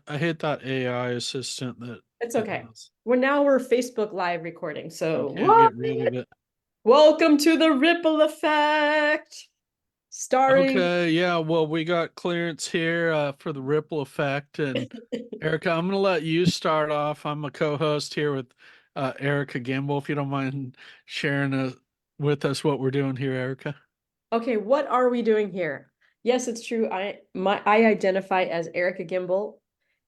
I hate that AI assistant that It's it okay. has. We're Facebook Live recording. I So can't what? get rid of it. Welcome to the Ripple Effect, starring. Okay, yeah, well, we got clearance here for the ripple effect. And Erica, I'm going to let you start off. I'm a co-host here with Erica Gamble. If you don't mind sharing with us what we're doing here, Erica. Okay, what are we doing here? Yes, it's true. I identify as Erika Gimbel,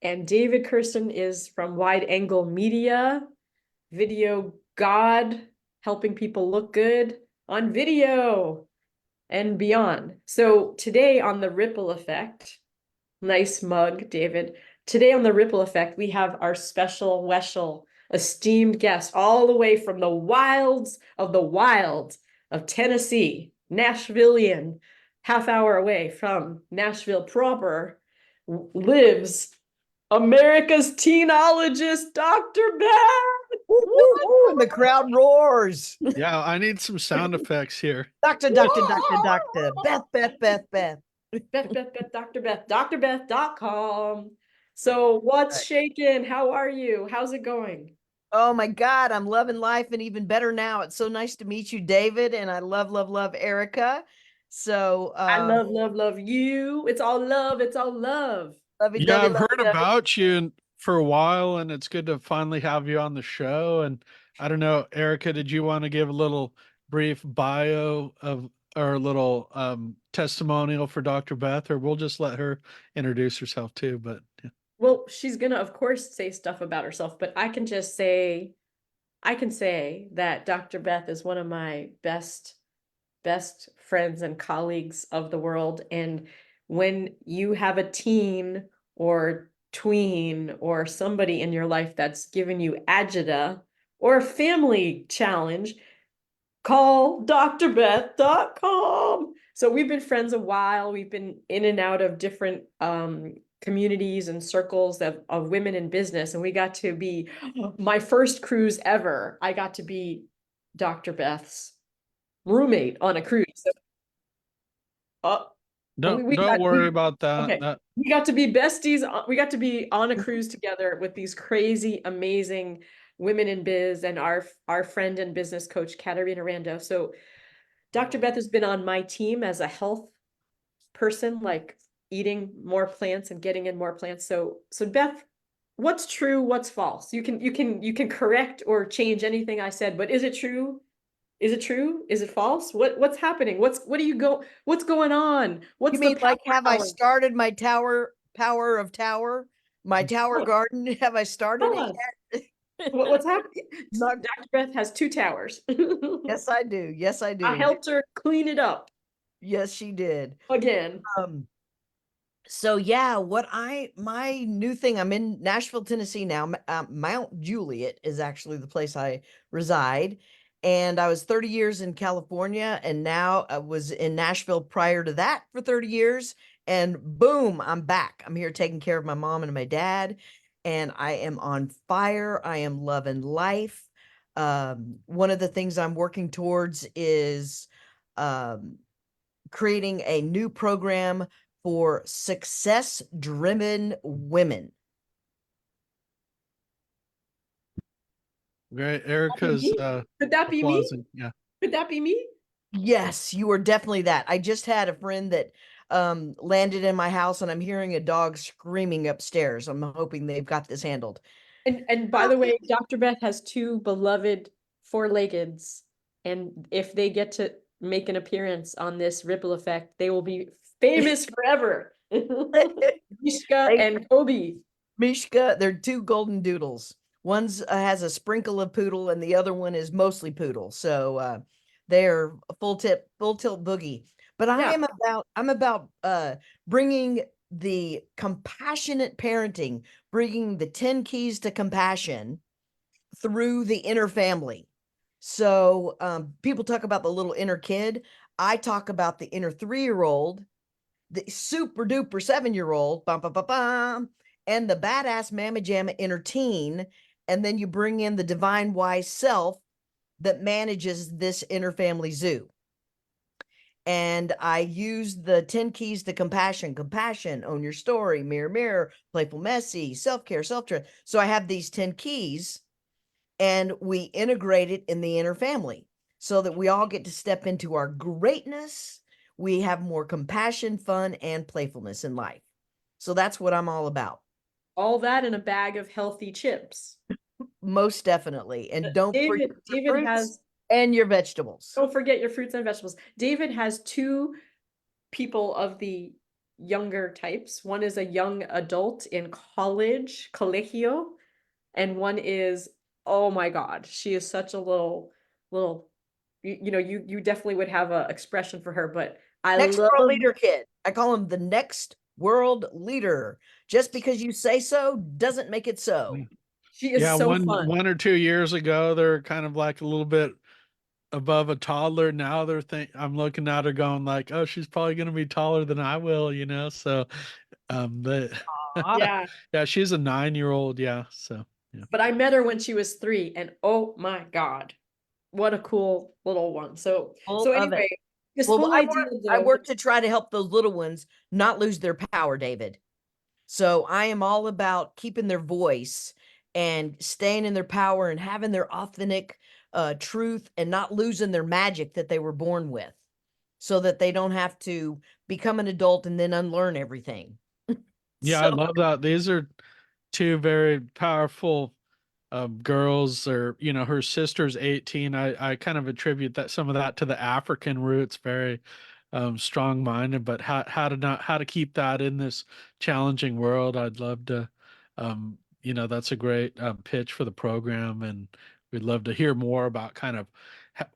and David Kirsten is from Wide Angle Media, video god, helping people look good on video and beyond. So today on the Ripple Effect, nice mug, David. Today on the Ripple Effect, we have our special Weshel esteemed guest all the way from the wild of Tennessee, Nashvilleian, half hour away from Nashville proper, lives America's teenologist, Dr. Beth. Woo, woo, woo, and the crowd roars. Yeah, I need some sound effects here. Doctor. Beth. Beth, Dr. Beth.com. So what's Right. shaking? How are you? How's it going? Oh my God, I'm loving life, and even better now. It's so nice to meet you, David, and I love Erica. So I love you. It's all love. It's all love. Yeah, I've heard lovey dovey. about you for a while, and it's good to finally have you on the show. And I don't know, Erica, did you want to give a little brief bio of or a little testimonial for Dr. Beth, or we'll just let her introduce herself too. But yeah. Well, she's gonna, of course, say stuff about herself, but I can just say, I can say that Dr. Beth is one of my best friends and colleagues of the world. And when you have a teen or tween or somebody in your life that's given you agita or a family challenge, call drbeth.com. So we've been friends a while. We've been in and out of different communities and circles of women in business. And we got to be my first cruise ever. I got to be Dr. Beth's roommate on a cruise. So, uh, we Don't got worry about that. okay. We got to be besties. We got to be on a cruise together with these crazy, amazing women in biz and our friend and business coach, Katarina Rando. So Dr. Beth has been on my team as a health person, like eating more plants and getting in more plants. So Beth, what's true, what's false? You can correct or change anything I said, but is it true? Is it true? Is it false? What's happening? What's going on? You What's the mean power like, have I hour? started my power of tower, my tower Oh, garden? Have I started come it on. yet? What's happening? Not, Dr. Beth has two towers. yes, I do. Yes, I I do. helped her clean it up Yes, she did. again. Um, So yeah, my new thing, I'm in Nashville, Tennessee now. Mount Juliet is actually the place I reside. And I was 30 years in California, and now I was in Nashville prior to that for 30 years. And boom, I'm back. I'm here taking care of my mom and my dad, and I am on fire. I am loving life. One of the things I'm working towards is um, creating a new program for success-driven women. Great. Could that be Erica's me? Could that be me? applauding. Yeah. Could that be me? Yes, you are definitely that. I just had a friend that landed in my house, and I'm hearing a dog screaming upstairs. I'm hoping they've got this handled. And by the way, Dr. Beth has two beloved four-leggeds, and if they get to make an appearance on this Ripple Effect, they will be famous forever. Mishka They, and Kobe. Mishka, they're two golden doodles. One's has a sprinkle of poodle, and the other one is mostly poodle. So they're a full tilt boogie. But Yeah. I'm about bringing the compassionate parenting, bringing the 10 keys to compassion through the inner family. So people talk about the little inner kid. I talk about the inner 3-year-old, the super duper 7-year-old, bum, bum, bum, bum, and the badass mamma jamma inner teen. And then you bring in the divine wise self that manages this inner family zoo. And I use the 10 keys to compassion, own your story, mirror, mirror, playful, messy, self-care, self-trust. So I have these 10 keys, and we integrate it in the inner family so that we all get to step into our greatness. We have more compassion, fun, and playfulness in life. So that's what I'm all about. All that in a bag of healthy chips. Most definitely. And don't forget your David fruits has, and your vegetables. don't forget your fruits and vegetables. David has two people of the younger types. One is a young adult in college, colegio, and one is, oh my God, she is such a little, you know, you definitely would have a expression for her, but I Next love, world leader kid. I call him the next world leader. Just because you say so doesn't make it so. she is Yeah, so one fun. 1 or 2 years ago, they're kind of like a little bit above a toddler. Now I'm looking at her going like, oh, she's probably gonna be taller than I will, you know. So the Aw. Yeah, yeah, she's a 9-year-old, yeah. So yeah. but I met her when she was 3, and oh my God, what a cool little one. So Full of it. anyway, this Well, whole idea I though, work to try to help those little ones not lose their power, David. So I am all about keeping their voice and staying in their power and having their authentic truth and not losing their magic that they were born with, so that they don't have to become an adult and then unlearn everything. Yeah, I So love that. These are two very powerful girls. Or her sister's 18. I kind of attribute that some of that to the African roots, very strong minded. But how to keep that in this challenging world. I'd love to, that's a great pitch for the program, and we'd love to hear more about kind of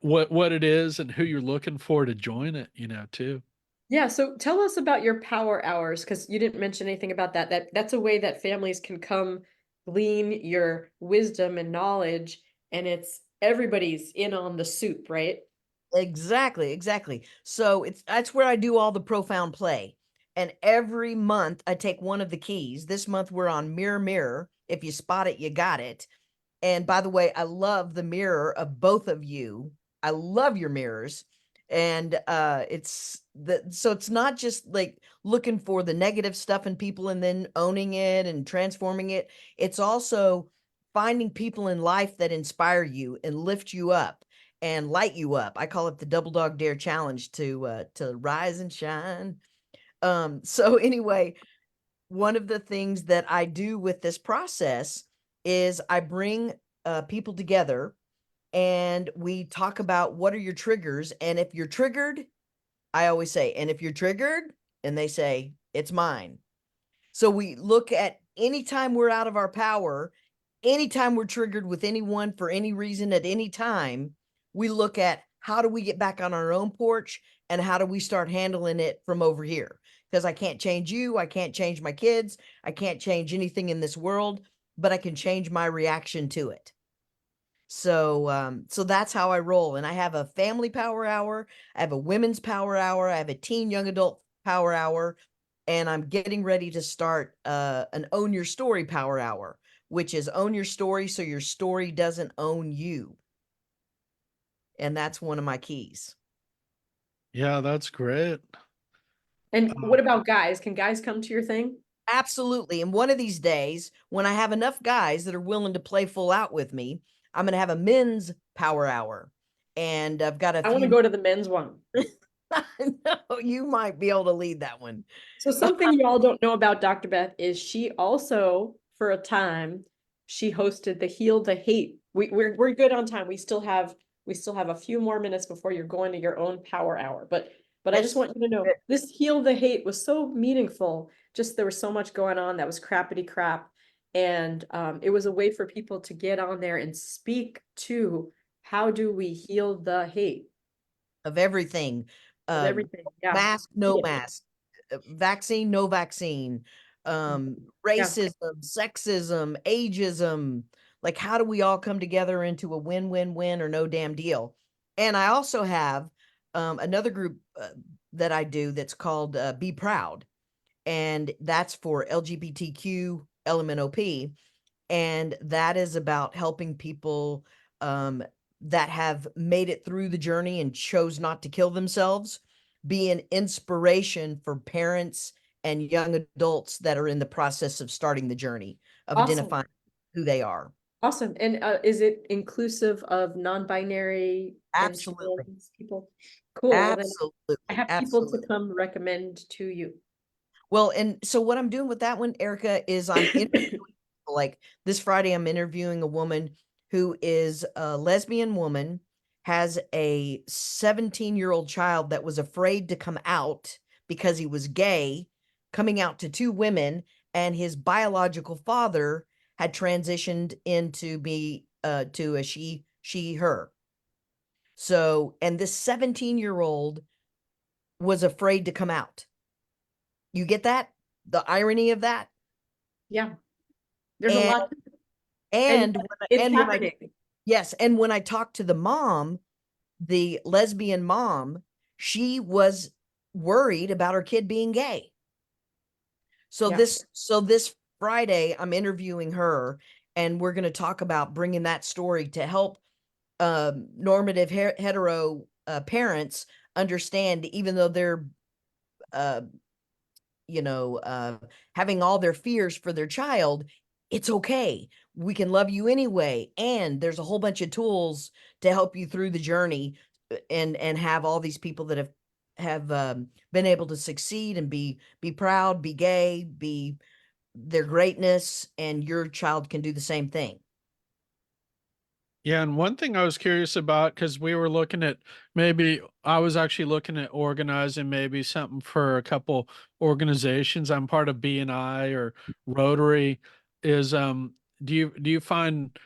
what it is and who you're looking for to join it, too. yeah, so tell us about your power hours, because you didn't mention anything about that. That's a way that families can come glean your wisdom and knowledge, and it's everybody's in on the soup, right? exactly, exactly. So that's where I do all the profound play. And every month I take one of the keys. This month we're on mirror, mirror. If you spot it, you got it. And by the way, I love the mirror of both of you. I love your mirrors. And so it's not just like looking for the negative stuff in people and then owning it and transforming it. It's also finding people in life that inspire you and lift you up and light you up. I call it the double dog dare challenge to rise and shine. So anyway, one of the things that I do with this process is I bring people together and we talk about what are your triggers. And if you're triggered, I always say, and if you're triggered, and they say, it's mine. So we look at anytime we're out of our power, anytime we're triggered with anyone for any reason at any time, we look at how do we get back on our own porch and how do we start handling it from over here? Because I can't change you, I can't change my kids, I can't change anything in this world, but I can change my reaction to it. So that's how I roll. And I have a family power hour, I have a women's power hour, I have a teen young adult power hour, and I'm getting ready to start an own your story power hour, which is own your story so your story doesn't own you. And that's one of my keys. Yeah, that's great. And what Um, about guys? Can guys come to your thing? Absolutely. And one of these days, when I have enough guys that are willing to play full out with me, I'm going to have a men's power hour. And I've got a I want to few. go to the men's one. No, you might be able to lead that one. So something you all don't know about Dr. Beth is she also, for a time, she hosted the Heal the Hate. We're good on time. We still have a few more minutes before you're going to your own power hour. But I just Yes. want you to know this Heal the Hate was so meaningful. Just there was so much going on that was crappity crap. And it was a way for people to get on there and speak to how do we heal the hate Of everything. of Um, everything. Yeah. mask, no mask, vaccine, no vaccine, Yeah. racism, sexism, ageism. Like, how do we all come together into a win-win-win or no damn deal? And I also have another group that I do that's called Be Proud, and that's for LGBTQ LMNOP, and that is about helping people um, that have made it through the journey and chose not to kill themselves, be an inspiration for parents and young adults that are in the process of starting the journey of Awesome. identifying who they are. Awesome. And is it inclusive of non-binary and Absolutely. trans people? Cool. Well, then Absolutely. I have people to Absolutely. come recommend to you. Well, and so what I'm doing with that one, Erica, is I'm interviewing people. Like this Friday, I'm interviewing a woman who is a lesbian woman, has a 17-year-old child that was afraid to come out because he was gay, coming out to two women, and his biological father had transitioned into be to a she her. So, and this 17-year-old was afraid to come out. You get that? The irony of that? Yeah. There's a And lot, and and it's when I happening. yes, and when I talked to the mom, the lesbian mom, she was worried about her kid being gay. So Yeah. this Friday, I'm interviewing her, and we're going to talk about bringing that story to help normative hetero parents understand, even though they're uh, having all their fears for their child, it's okay. We can love you anyway. And there's a whole bunch of tools to help you through the journey, and have all these people that have been able to succeed and be proud, be gay, be their greatness, and your child can do the same thing. Yeah, and one thing I was curious about, because we were looking at, maybe I was actually looking at organizing maybe something for a couple organizations. I'm part of BNI or Rotary. Is do you find,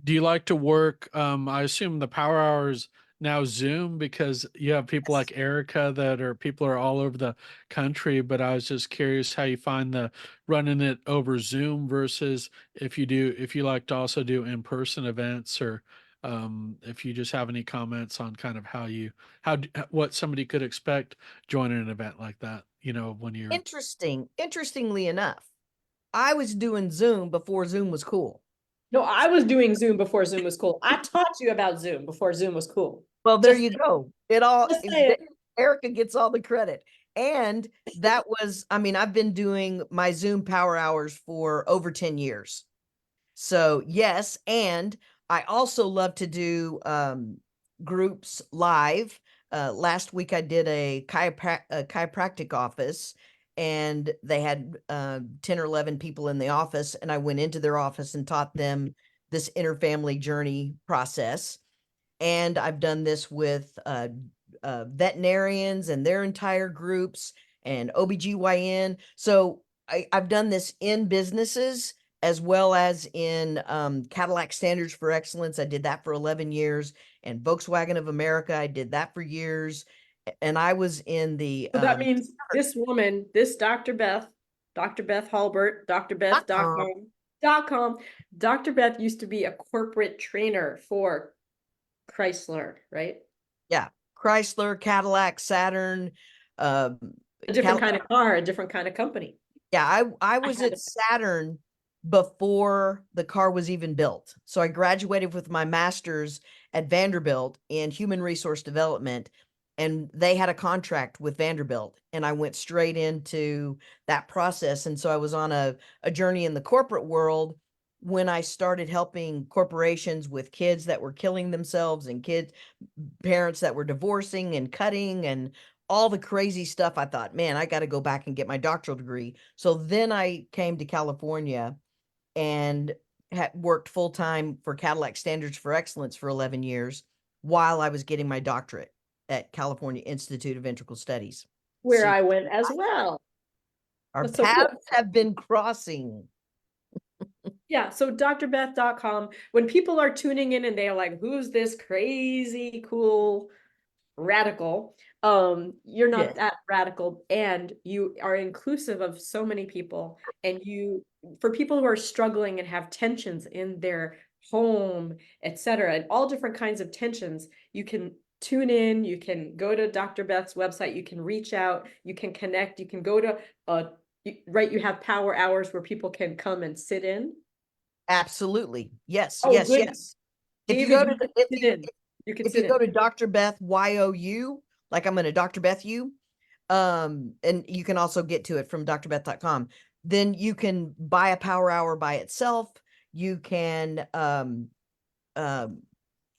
do you like to work? I assume the Power Hours now Zoom, because you have people like Erica that are people are all over the country. But I was just curious how you find the running it over Zoom versus if you like to also do in-person events, or if you just have any comments on kind of what somebody could expect joining an event like that, when you're. Interestingly enough, I was doing Zoom before Zoom was cool. No, I was doing Zoom before Zoom was cool. I taught you about Zoom before Zoom was cool. Well, there you go. Just saying. Erica gets all the credit. And that was, I mean, I've been doing my Zoom Power Hours for over 10 years. So, yes. And I also love to do groups live. Last week, I did a chiropractic office, and they had 10 or 11 people in the office. And I went into their office and taught them this interfamily journey process. And I've done this with veterinarians and their entire groups, and OBGYN. So I've done this in businesses as well as in Cadillac Standards for Excellence. I did that for 11 years. And Volkswagen of America, I did that for years. And I was in the So that means this woman, this Dr. Beth Halbert, drbeth.com. Dr. Beth used to be a corporate trainer for Chrysler, right? yeah, Chrysler, Cadillac, Saturn, A different kind of car, a different kind of company. Yeah, I was at Saturn before the car was even built. So I graduated with my master's at Vanderbilt in human resource development, and they had a contract with Vanderbilt, and I went straight into that process. And so I was on a journey in the corporate world when I started helping corporations with kids that were killing themselves, and parents that were divorcing and cutting and all the crazy stuff. I thought, man, I got to go back and get my doctoral degree. So then I came to California and worked full time for Cadillac Standards for Excellence for 11 years while I was getting my doctorate at California Institute of Integral Studies. Where I went as well. Our That's so paths cool. have been crossing. Yeah, so drbeth.com, when people are tuning in and they're like, who's this crazy cool radical, you're not Yes. that radical, and you are inclusive of so many people. And for people who are struggling and have tensions in their home, etc., and all different kinds of tensions, you can tune in, you can go to Dr. Beth's website, you can reach out, you can connect, you can go to you have power hours where people can come and sit in. Absolutely. Yes, Oh, yes. If you David, go to you can sit if in. You can you sit go in. to Dr. Beth YOU, like I'm going to Dr. Beth you, and you can also get to it from drbeth.com. Then you can buy a power hour by itself. You can,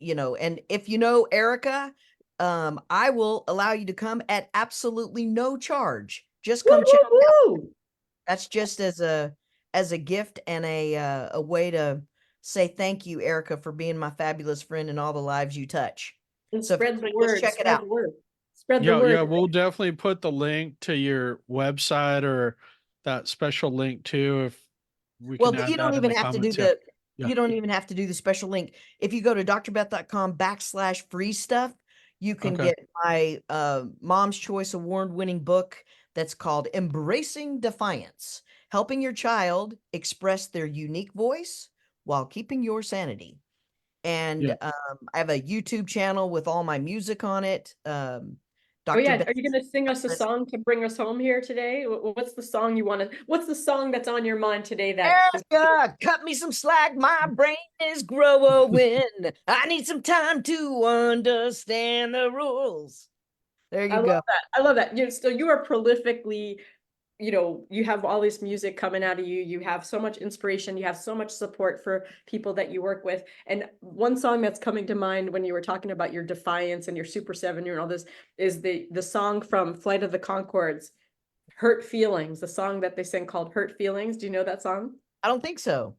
you know, and if you know Erika, I will allow you to come at absolutely no charge. Just Woo, come check. woo, woo. That's just as a gift and a way to say thank you, Erika, for being my fabulous friend and all the lives you touch. And So spread the just word, check it spread out. the word. Spread the Yeah, word. yeah, we'll definitely put the link to your website or that special link too, if we Well, can add you don't that in even the have to do comments. Yeah. the Yeah. special link. If you go to drbeth.com/free stuff, you can Okay. get my Mom's Choice Award-winning book that's called Embracing Defiance, helping your child express their unique voice while keeping your sanity. And Yeah. I have a YouTube channel with all my music on it. Oh Dr. yeah, Beth. are you gonna sing us a song to bring us home here today? What's the song you want to? What's the song that's on your mind today? That is Erica, cut me some slack. My brain is growing. I need some time to understand the rules. There I you love go. that. I love that. You are prolifically, you have all this music coming out of you. You have so much inspiration. You have so much support for people that you work with. And one song that's coming to mind when you were talking about your defiance and your Super 7 year and all this is the song from Flight of the Conchords, "Hurt Feelings," the song that they sing called "Hurt Feelings." Do you know that song? I don't think so.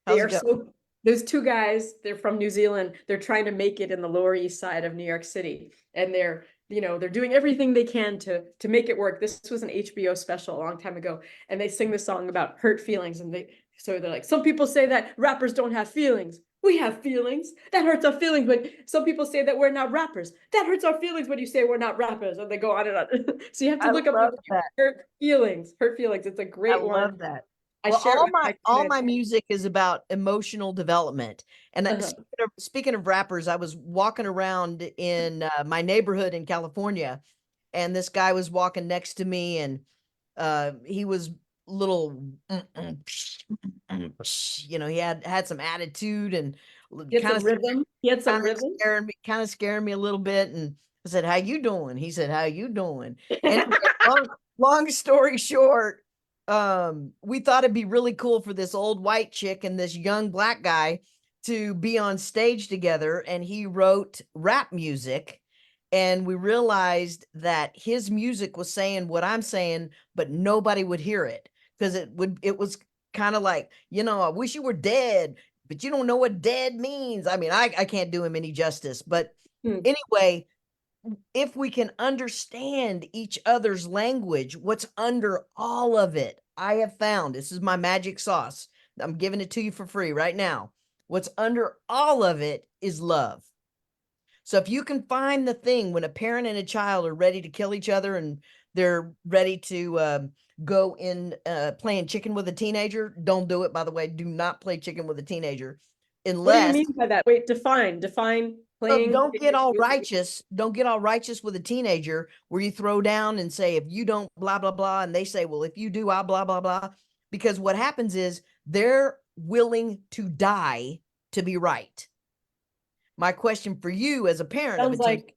They How's it are go? so, those two guys, they're from New Zealand. They're trying to make it in the Lower East Side of New York City. And they're doing everything they can to make it work. This was an HBO special a long time ago. And they sing the song about hurt feelings. And they're like, some people say that rappers don't have feelings. We have feelings. That hurts our feelings when some people say that we're not rappers. That hurts our feelings when you say we're not rappers. And they go on and on. So you have to I look up love that. hurt feelings. Hurt feelings. It's a I great one. love that. I Well, share it with my all kids. my music is about emotional development. And Uh-huh. speaking of rappers, I was walking around in my neighborhood in California, and this guy was walking next to me, and he was little, you know, he had some attitude and He had kind some of rhythm. He had some rhythm. kind of scaring me a little bit. And I said, "How you doing?" He said, "How you doing?" Anyway, long story short, we thought it'd be really cool for this old white chick and this young black guy to be on stage together, and he wrote rap music, and we realized that his music was saying what I'm saying, but nobody would hear it because it was kind of like, you know, I wish you were dead, but you don't know what dead means. I mean, I can't do him any justice, but Hmm. anyway, if we can understand each other's language, what's under all of it, I have found this is my magic sauce. I'm giving it to you for free right now. What's under all of it is love. So if you can find the thing when a parent and a child are ready to kill each other and they're ready to go in playing chicken with a teenager, don't do it. By the way, do not play chicken with a teenager What do you unless mean by that? Wait, define playing. don't get all righteous. Don't get all righteous with a teenager where you throw down and say, if you don't, blah, blah, blah. And they say, well, if you do, I'll blah, blah, blah. Because what happens is they're willing to die to be right. My question for you as a parent of a Sounds teen, like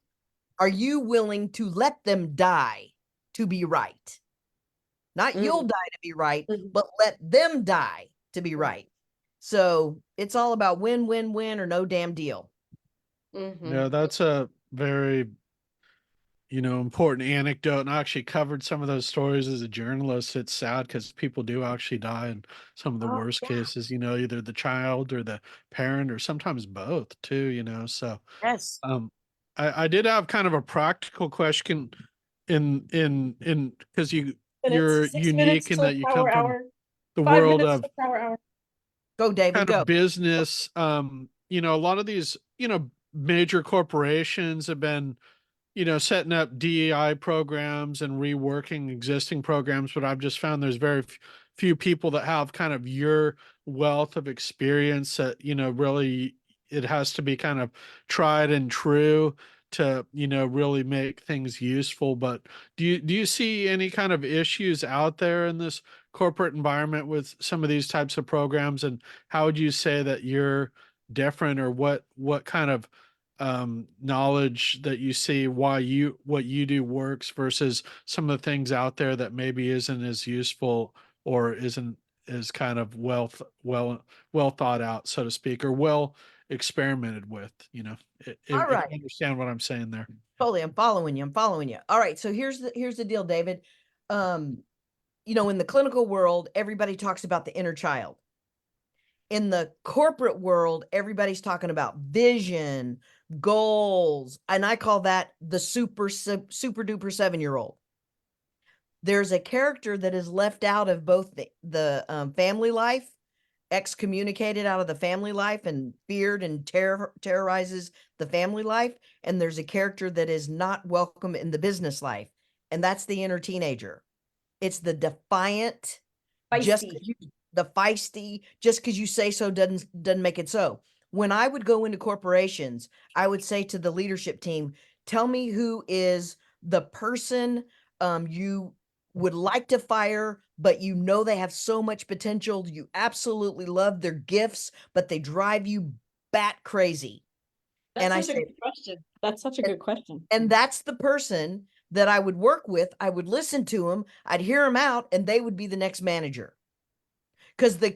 are you willing to let them die to be right? Not you'll mm, die to be right, mm, but let them die to be mm, right. So it's all about win, win, win, or no damn deal. Yeah, mhm. that's a very, important anecdote. And I actually covered some of those stories as a journalist. It's sad because people do actually die in some of the Oh worst yeah. cases, either the child or the parent or sometimes both too. So Yes. um I did have kind of a practical question in because Minutes, you're 6 minutes unique in till that you come power from hour. the Five world minutes of till power hour. Go, David, kind of go. business. A lot of these, major corporations have been, setting up DEI programs and reworking existing programs, but I've just found there's very few people that have kind of your wealth of experience that, really it has to be kind of tried and true to, really make things useful. But do you see any kind of issues out there in this corporate environment with some of these types of programs? And how would you say that you're different, or what kind of knowledge that you see why what you do works versus some of the things out there that maybe isn't as useful or isn't as kind of well thought out, so to speak, or well experimented with, All if right. you understand what I'm saying there. Totally. I'm following you. I'm following you. All right. So here's the deal, David. In the clinical world, everybody talks about the inner child. In the corporate world, everybody's talking about vision, goals, and I call that the super duper 7-year-old. There's a character that is left out of both the family life, excommunicated out of the family life and feared and terrorizes the family life. And there's a character that is not welcome in the business life. And that's the inner teenager. It's the defiant, Feisty. the feisty, just because you say so doesn't make it so. When I would go into corporations, I would say to the leadership team, tell me who is the person you would like to fire, but they have so much potential. You absolutely love their gifts, but they drive you bat crazy. That's And I such a say, good question. That's such a good question. and that's the person that I would work with. I would listen to them, I'd hear them out, and they would be the next manager. Because the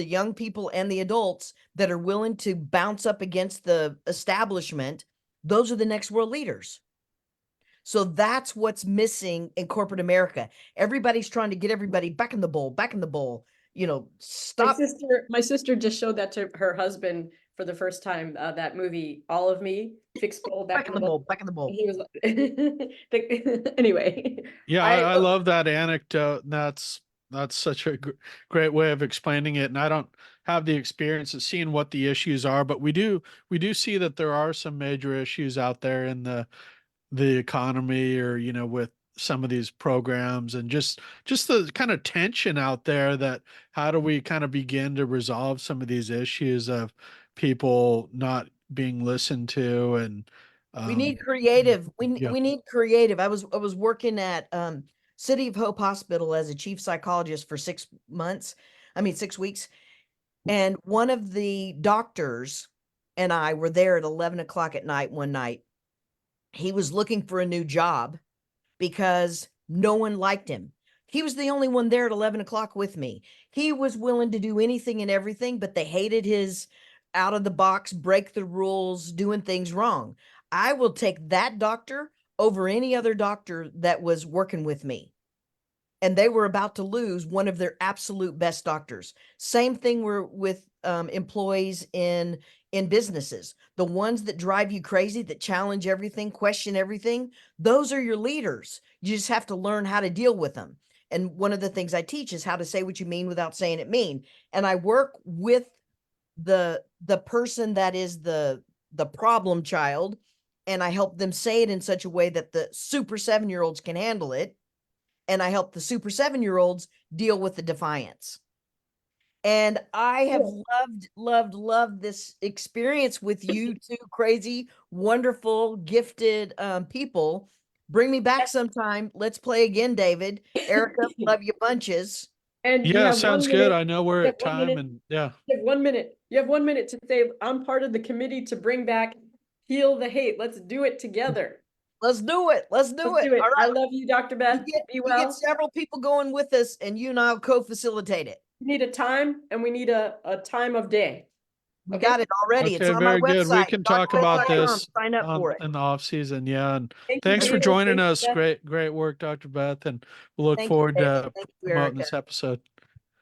young people and the adults that are willing to bounce up against the establishment, those are the next world leaders. So that's what's missing in corporate America. Everybody's trying to get everybody back in the bowl, back in the bowl. Stop. My sister just showed that to her husband for the first time. That movie, All of Me, fixed bowl, Back in the bowl, back in the And bowl. he was anyway. Yeah, I love that anecdote. And that's such a great way of explaining it. And I don't have the experience of seeing what the issues are, but we do see that there are some major issues out there in the economy, or with some of these programs, and just the kind of tension out there, that how do we kind of begin to resolve some of these issues of people not being listened to, and We need um creative. yeah. We need creative. I was working at City of Hope Hospital as a chief psychologist for 6 months. I mean 6 weeks. And one of the doctors and I were there at 11 o'clock at night one night. He was looking for a new job because no one liked him. He was the only one there at 11 o'clock with me. He was willing to do anything and everything, but they hated his out of the box, break the rules, doing things wrong. I will take that doctor over any other doctor that was working with me. And they were about to lose one of their absolute best doctors. Same thing with employees in businesses. The ones that drive you crazy, that challenge everything, question everything, those are your leaders. You just have to learn how to deal with them. And one of the things I teach is how to say what you mean without saying it mean. And I work with the person that is the problem child, and I help them say it in such a way that the super 7-year-olds can handle it. And I help the super 7-year-olds deal with the defiance. And I have loved this experience with you two crazy, wonderful, gifted people. Bring me back sometime. Let's play again, David. Erica, love you bunches. And you Yeah, have sounds 1 good. minute. I know we're You have at 1 time, minute. and yeah. You have 1 minute. You have 1 minute to say, I'm part of the committee to bring back Heal the Hate. Let's do it together. Let's do it. Let's do Let's it. do it. All I right. love you, Dr. Beth. Be You get well. several people going with us, and you and I'll co-facilitate it. We need a time, and we need a time of day. We Okay. got it already. It's Okay, on my very good. We website, can talk about drbeth.com. this Sign up for it. in the off season. Yeah. And Thank you, thanks for David. joining Thank you, us. Beth. Great work, Dr. Beth. And we'll look Thank you, forward David. to Thank you, promoting Erica. this episode.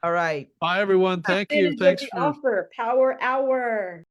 All right. Bye, everyone. Thank you. Advantage of Thanks the for offer. Power hour.